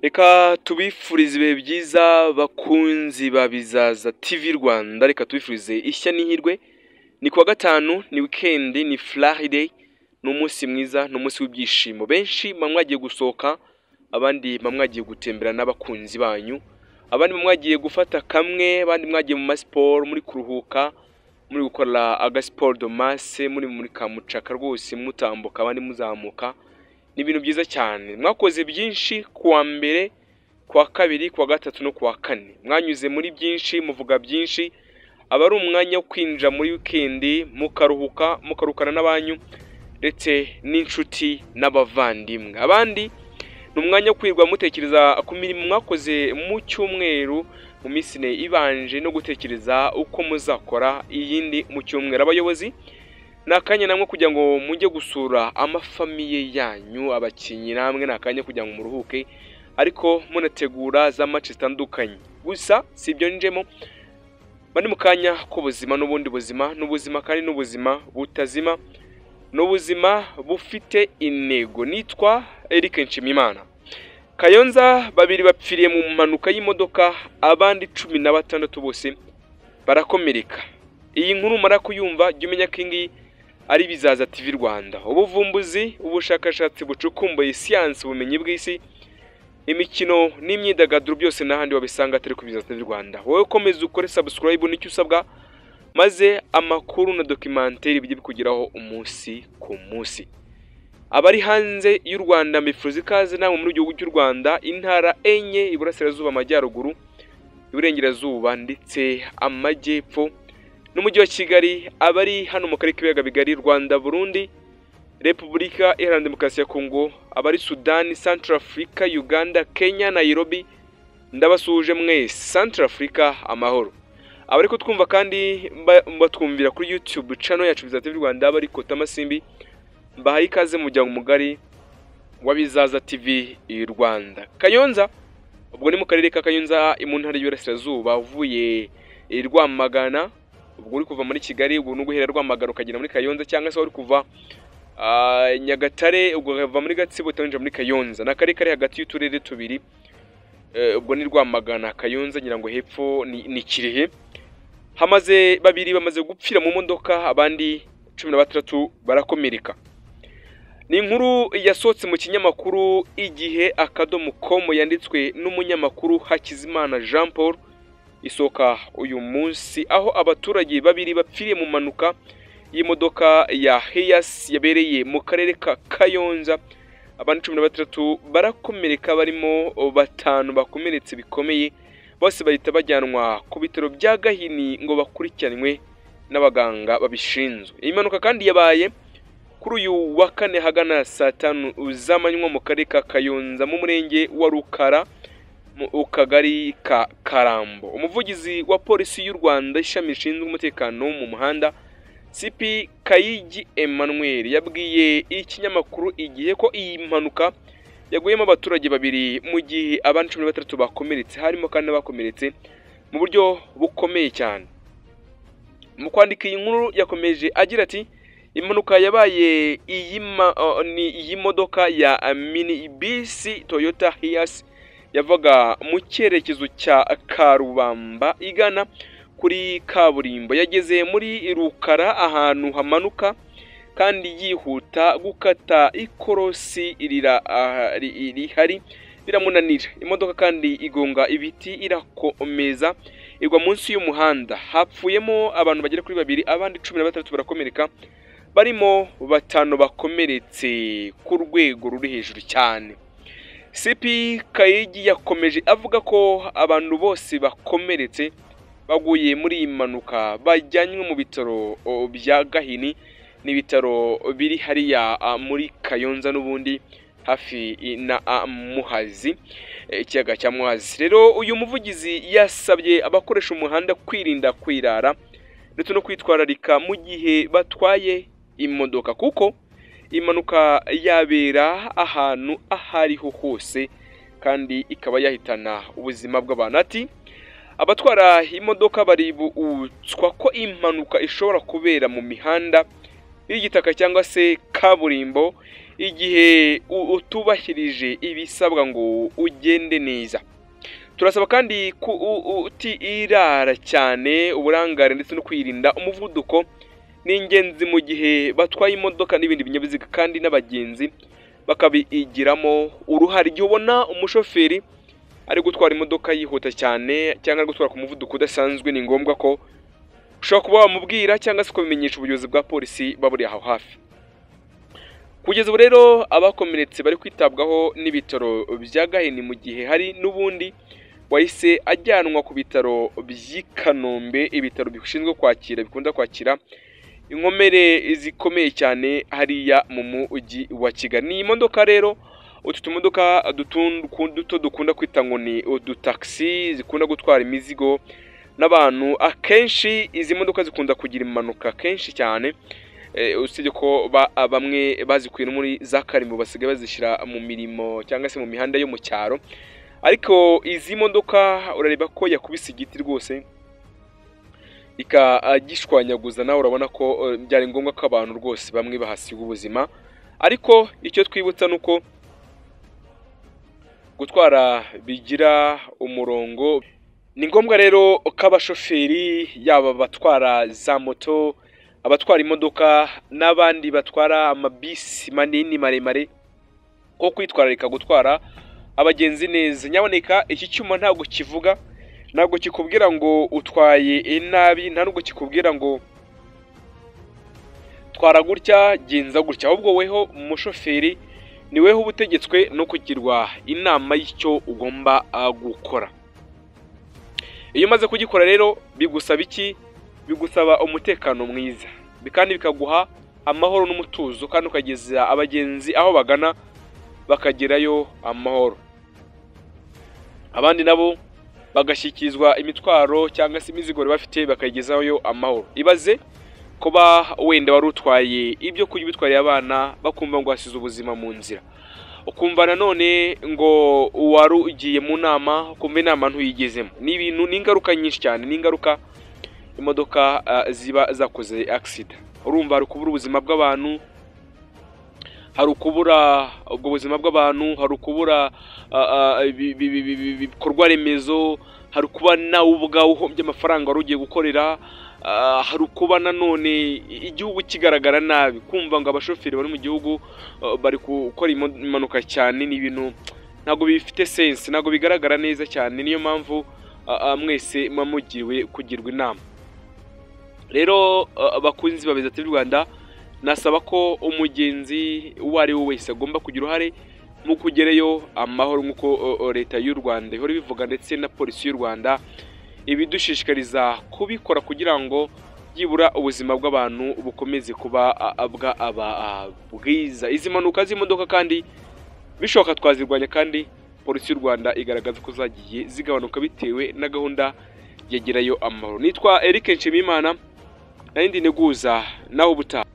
Reka tubifurize ibihe byiza bakunzi ba Bizaza TV Rwanda, reka tubifurize ishya n'ihirwe. Ni kuwa gatanu, ni weekend, ni Friday, ni umunsi mwiza, ni umunsi w'ibyishimo. Benshi mwagiye gusohoka, abandi mwagiye gutembera n'abakunzi banyu, abandi mwagiye gufata kamwe, abandi mwagiye mu masiporo muri kuruhuka, muri gukora agasport de masse, muri kamucaka rwose mutambuka abandi muzamuka. Ni ibintu byiza cyane. Mwakoze byinshi kuwa mbere, kuwa kabiri, kuwa gatatu no kuwa kane. Mwanyuze muri byinshi, muvuga byinshi. Aba ari umwanya wo kwinjira muri weekend, mukarukana n'abanyu ndetse n'inshuti n'abavandimwe. Abandi ni umwanya wo kwirwa mutekereza ku mirimo mwakoze mu cyumweru, mu minsi ine ibanje, no gutekereza uko muzakora iyindi mu cyumweru. Abayobozi nakanya namwe kugira ngo mujye gusura amafamiye yanyu, abakinyi namwe nakanya kugira ngo muruhuke, ariko munategura za match zitandukanye. Gusa si ibyo njemo, bari mu kanya ko buzima n'ubundi buzima, n'ubuzima kandi n'ubuzima butazima, n'ubuzima bufite intego. Nitwa Eric Nshimiyimana. Kayonza babiri bapfiriye mu mpanuka y'imodoka, abandi 16 bose barakomereka. Iyi nkuru mara kuyumva jya umenya ko ingi ari Bizaza TV Rwanda. Ubuvumbuzi, ubushakashatsi bucukumbuye siyansi, ubumenyi bw'isi, imikino n'imyidagaduro byose n'ahandi wabisanga atari ku Bizaza TV Rwanda. Wowe komeza ukore subscribe n'icyo usabwa, maze amakuru na documentaire bijye bikugeraho umunsi ku munsi. Abari hanze y'u Rwanda mbifuza ikaze namwe muri gihugu cy'u Rwanda, intara enye, iburasirazuba, amajyaruguru, iburengerazuba ndetse amajyepfo n'umujyi wa Kigali. Abari hano mu karere k'ibiyaga bigari, Rwanda, Burundi, Repubulika Iharanira Demokarasi ya Kongo, abari Sudani, Central Africa, Uganda, Kenya, Nairobi, ndabasuje mwese. Central Africa amahoro. Abari kutwumva kandi batwumvira kuri YouTube channel yacu Bizaza TV Rwanda, abari Kota Masimbi, mbahaye ikaze mu muryango mugari wa Bizaza TV Rwanda. Kayonza, ubwo ni mu karere ka Kayonza, mu ntara y'Iburasirazuba, uvuye Rwamagana, ubwo uri kuva muri Kigali, ubwo no guhera Rwamagana ukagenda muri Kayonza, cyangwa se uri kuva Nyagatare, ubwo ukava muri Gatsibo utangira muri Kayonza. N'akarere kari hagati y'uturere tubiri, ubwo ni Rwamagana, Kayonza, ngira ngo hepfo ni Kirehe. Babiri bamaze gupfira mu modoka, abandi 16 barakomereka. Ni inkuru yasohotse mu kinyamakuru Igihe.com, yanditswe n'umunyamakuru Hakizimana Jean Paul, isoka uyu munsi, aho abaturage babiri bapfiriye mu manuka y'imodoka ya Hiace yabereye mu karere ka Kayonza, abandi 16 barakomereka, barimo 5 bakomeretse bikomeye, bose bahita bajyanwa ku bitaro bya Gahini ngo bakurikiranwe n'abaganga babishinzwe. Iyi mpanuka kandi yabaye kuri uyu wa kane hagana saa 5 z'amanywa mu karere ka Kayonza, mu murenge wa Rukara, mu kagari ka Karambo. Umuvugizi wa polisi y'u Rwanda, ishami rishinzwe umutekano mu muhanda, CP Kayigi Emmanuel, yabwiye ikinyamakuru Igihe ko iyi mpanuka yaguyemo abaturage babiri, mu gihe abandi 13 bakomeretse, harimo kandi bakomeretse mu buryo bukomeye cyane. Mu kwandika iyi nkuru yakomeje agira ati, impanuka yabaye iyi modoka ya minibus Toyota Hiace yavaga mu cyerekezo cya Karubamba igana kuri kaburimbo, yageze muri Rukara ahantu hamanuka kandi yihuta gukata ikorosi rihari biramunanira. Imodoka kandi igonga ibiti irakomeza igwa munsi y'umuhanda. Hapfuyemo abantu bagera kuri babiri, abandi 16 barakomereka, barimo 5 bakomeretse ku rwego ruri hejuru cyane. CP Kayigi yakomeje avuga ko abantu bose bakomeretse baguye muri iyi mpanuka bajyanywe mu bitaro bya Gahini, n'ibitaro biri hariya muri Kayonza n'ubundi hafi na Muhazi, ikiyaga cya Muhazi. Rero uyu muvugizi yasabye abakoresha umuhanda kwirinda kwirara ndetse no kwitwararika mu gihe batwaye imodoka, kuko impanuka yabera ahantu ahariho hose kandi ikaba yahitana ubuzima bw'abantu. Ati, abatwara imodoka baributswa ko impanuka ishobora kubera mu mihanda y'igitaka cyangwa se kaburimbo igihe utubahirije ibisabwa ngo ugende neza. Turasaba kandi irara cyane uburangare ndetse no kwirinda umuvuduko ni ingenzi mu gihe batwaye imodoka n'ibindi binyabiziga, kandi n'abagenzi bakabigiramo uruhare. Igihe ubona umushoferi ari gutwara imodoka yihuta cyane cyangwa ari gutwara ku muvuduko udasanzwe, ni ngombwa ko ushobora kuba wamubwira cyangwa se kubimenyesha ubuyobozi bwa polisi baburi aho hafi. Kugeza ubu rero abakomeretse bari kwitabwaho n'ibitaro bya Gahini, mu gihe hari n'ubundi wahise ajyanwa ku bitaro by'i Kanombe, ibitaro bishinzwe bikunda kwakira inkomere zikomeye cyane hariya mu mujyi wa Kigali. Ni imodoka rero, utu tumodoka duto dukunda kwita ngo ni udutaxi, zikunda gutwara imizigo n'abantu. Akenshi izi modoka zikunda kugira impanuka kenshi cyane, usibye ko bamwe bazikuye muri za karimbo basigaye bazishyira mu mirimo cyangwa se mu mihanda yo mu cyaro. Ariko izi modoka urareba ko yakubise igiti rwose ikagishwanyaguza, nawe urabona ko byari ngombwa ko abantu rwose bamwe bahasiga ubuzima. Ariko icyo twibutsa nuko gutwara bigira umurongo. Ni ngombwa rero ko abashoferi, yaba batwara za moto, abatwara imodoka n'abandi batwara amabisi manini maremare, ko kwitwararika gutwara abagenzi neza. Nyaboneka iki cyuma ntabwo kivuga, ntabwo kikubwira ngo utwaye nabi, ntabwo kikubwira ngo twara gutya genza gutya, ahubwo weho umushoferi ni weho ubutegetswe no kugirwa inama y'icyo ugomba gukora. Iyo umaze kugikora rero bigusaba iki? Bigusaba umutekano mwiza, kandi bikaguha amahoro n'umutuzo, kandi ukageza abagenzi aho bagana bakagerayo amahoro. Abandi nabo bagashyikirizwa imitwaro cyangwa se imizigo bafite bakayigezayo amahoro. Ibaze kuba wenda wari utwaye ibyo kurya bitwariye abana, bakumva ngo hasize ubuzima mu nzira, ukumva nanone ngo wari ugiye mu nama, ukumva inama ntuyigezemo. Ni ibintu, ni ingaruka nyinshi cyane, ni ingaruka imodoka ziba zakoze accident. Urumva hari kubura ubuzima bw'abantu, hari ukubura ubwo buzima bw'abantu, hari ukubura ibikorwa remezo, hari kuba nawe ubwawe uhombye amafaranga wari ugiye gukorera, hari ukuba nanone igihugu kigaragara nabi, kumva ngo abashoferi bari mu gihugu bari gukora impanuka cyane. Ni ibintu ntabwo bifite sense, ntabwo bigaragara neza cyane. Niyo mpamvu mwese mwamugiwe kugirwa inama. Rero abakunzi ba Beza TV Rwanda, nasaba ko umugenzi uwo ari we wese agomba kugira uruhare mu kugereyo amahoro, nk'uko leta y'u Rwanda ihora ibivuga, ndetse na polisi y'u Rwanda ibidushishikariza kubikora, kugira ngo byibura ubuzima bw'abantu bukomeze kuba bwiza. Izi mpanuka z'imodoka kandi bishoboka twazirwanya, kandi polisi y'u Rwanda igaragaza ko zagiye zigabanuka bitewe na gahunda yagerayo amahoro. Nitwa Eric Nshimiyimana, narindi neguza naho ubutaha.